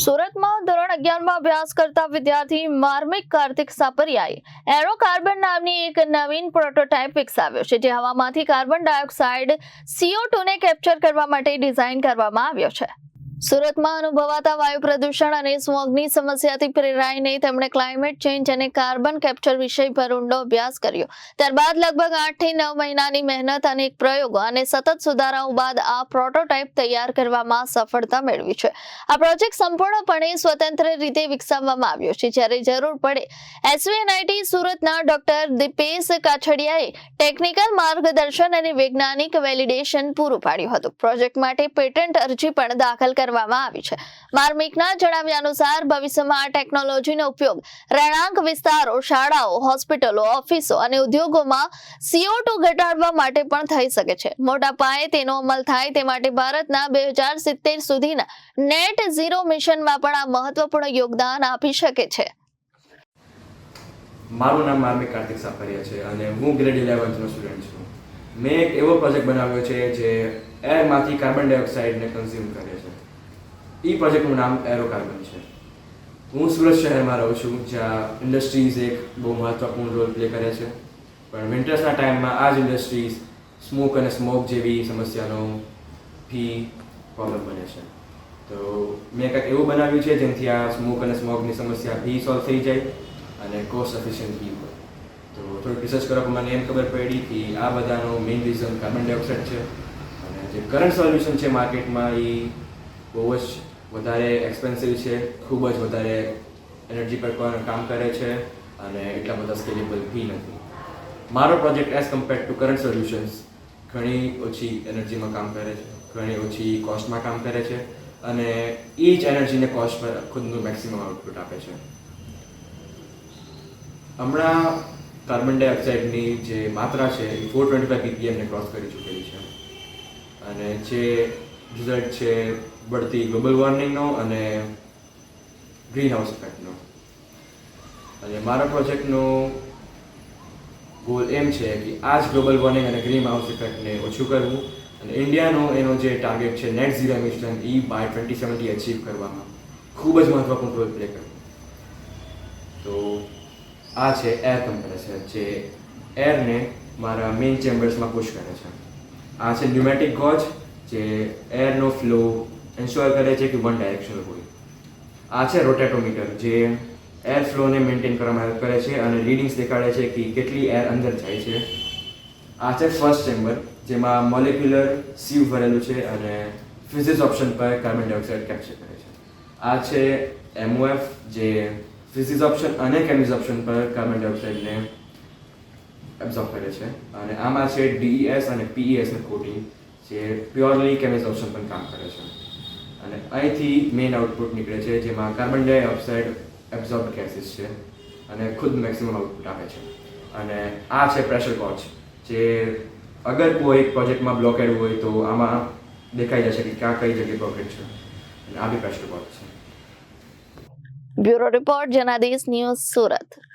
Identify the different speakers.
Speaker 1: સુરતમાં ધોરણ 11માં અભ્યાસ કરતા વિદ્યાર્થી માર્મિક કાર્તિક સાપરિયાએ એરો કાર્બન નામની એક નવીન પ્રોટોટાઇપ વિકસાવ્યો છે, જે હવામાંથી કાર્બન ડાયોક્સાઇડ CO2 ને કેપ્ચર કરવા માટે ડિઝાઇન કરવામાં આવ્યો છે। સુરતમાં અનુભવાતા વાયુ પ્રદૂષણ અને સ્મોગની સમસ્યાથી પ્રેરાઈને તેમણે ક્લાઇમેટ ચેન્જ અને કાર્બન કેપ્ચર વિષય પર ઊંડો અભ્યાસ કર્યો। ત્યારબાદ લગભગ 8 થી 9 મહિનાની મહેનત અને પ્રયોગો અને સતત સુધારાઓ બાદ આ પ્રોટોટાઇપ તૈયાર કરવામાં સફળતા મેળવી છે। આ પ્રોજેક્ટ સંપૂર્ણપણે સ્વતંત્ર રીતે વિકસાવવામાં આવ્યો છે, જ્યારે જરૂર પડે SVNIT સુરતના ડોક્ટર દીપેશ કાછડિયાએ ટેકનિકલ માર્ગદર્શન અને વૈજ્ઞાનિક વેલિડેશન પૂરું પાડ્યું હતું। પ્રોજેક્ટ માટે પેટન્ટ અરજી પણ દાખલ કરવામાં આવી છે। માર્મિકના જણાવ્યા અનુસાર ભવિષ્યમાં આ ટેકનોલોજીનો ઉપયોગ રહેણાંક વિસ્તારો, શાળાઓ, હોસ્પિટલો, ઓફિસો અને ઉદ્યોગોમાં CO2 ઘટાડવા માટે પણ થઈ શકે છે। મોટા પાયે તેનો અમલ થાય તે માટે ભારતના 2070 સુધીના નેટ ઝીરો મિશનમાં પણ આ મહત્વપૂર્ણ યોગદાન આપી શકે છે।
Speaker 2: મારું નામ માર્મિક કાર્તિક સાપરિયા છે અને હું ગ્રેડ 11th નો સ્ટુડન્ટ છું। મેં એક એવો પ્રોજેક્ટ બનાવ્યો છે જે એરમાંથી કાર્બન ડાયોક્સાઇડને કન્ઝ્યુમ કરે છે। એ પ્રોજેક્ટનું નામ એરો કાર્બન છે। હું સુરત શહેરમાં રહું છું, જ્યાં ઇન્ડસ્ટ્રીઝ એક બહુ મહત્વપૂર્ણ રોલ પ્લે કરે છે, પણ વિન્ટર્સના ટાઈમમાં આ જ ઇન્ડસ્ટ્રીઝ સ્મોક અને સ્મોક જેવી સમસ્યાનો ભી પ્રોબ્લેમ બને છે। તો મેં કંઈક એવું બનાવ્યું છે જેનાથી આ સ્મોક અને સ્મોકની સમસ્યા ભી સોલ્વ થઈ જાય અને કોસ્ટ એફિશિયન્ટ બી હોય। તો થોડીક રિસર્ચ કરવા મને એમ ખબર પડી કે આ બધાનો મેઇન રીઝન કાર્બન ડાયોક્સાઇડ છે અને જે કરંટ સોલ્યુશન છે માર્કેટમાં એ બહુ જ વધારે એક્સપેન્સિવ છે, ખૂબ જ વધારે એનર્જી પર કામ કરે છે અને એટલા બધા સ્કેલેબલ બી નથી। મારો project as compared to current solutions ઘણી ઓછી એનર્જીમાં કામ કરે છે, ઘણી ઓછી કોસ્ટમાં કામ કરે છે અને એ જ એનર્જીને કોસ્ટ પર ખુદનું મેક્સિમમ આઉટપુટ આપે છે। હમણાં કાર્બન ડાયોક્સાઇડની જે માત્રા છે એ 425 ppm ને ક્રોસ કરી ચૂકેલી છે અને જે રિઝલ્ટ છે बढ़ती ग्लोबल वॉर्मिंगનો અને ગ્રીન હાઉસ ઇફેક્ટનો। અને મારા પ્રોજેક્ટનો ગોલ એમ છે કે આ જ ગ્લોબલ વોર્મિંગ અને ગ્રીન હાઉસ ઇફેક્ટને ઓછું કરવું અને ઇન્ડિયાનો એનો જે ટાર્ગેટ છે નેટ ઝીરો એમિશન એ બાય 2070 અચીવ કરવામાં ખૂબ જ મહત્વપૂર્ણ રોલ પ્લે કરવું। તો આ છે એર કમ્પ્રેસર, જે એરને મારા મેઇન ચેમ્બર્સમાં પુશ કરે છે। આ છે ન્યુમેટિક ગોજ, જે એરનો ફ્લો એન્શ્યોર કરે છે કે વન ડાયરેક્શનલ હોય। આ છે રોટેટોમીટર, જે એર ફ્લોને મેન્ટેન કરવામાં હેલ્પ કરે છે અને રીડિંગ્સ દેખાડે છે કે કેટલી એર અંદર જાય છે। આ છે ફર્સ્ટ ચેમ્બર, જેમાં મોલેક્યુલર સીવ ભરેલું છે અને ફિઝિક્સ ઓપ્શન પર કાર્બન ડાયોક્સાઇડ કેપ્ચર કરે છે। આ છે MOF, જે ફિઝિક્સ ઓપ્શન અને કેમિક્સ ઓપ્શન પર કાર્બન ડાયોક્સાઇડને એબ્ઝોર્બ કરે છે અને આમાં છે DES અને PES નું કોટિંગ, જે પ્યોરલી કેમિક્સ ઓપ્શન પર કામ કરે છે અને અહીંથી મેઇન આઉટપુટ નીકળે છે, જેમાં કાર્બન ડાયોક્સાઇડ એબ્ઝોર્બ ગેસીસ છે અને ખુદ મેક્સિમમ આઉટપુટ આપે છે। અને આ છે પ્રેશર ગોજ, જે અગર કોઈ પ્રોજેક્ટમાં બ્લોકેડ હોય તો આમાં દેખાઈ જશે કે ક્યાં કઈ જગ્યાએ બ્લોકેડ છે અને આ બી પ્રેશર ગોજ છે।
Speaker 1: Bureau report, Janadesh news, Surat.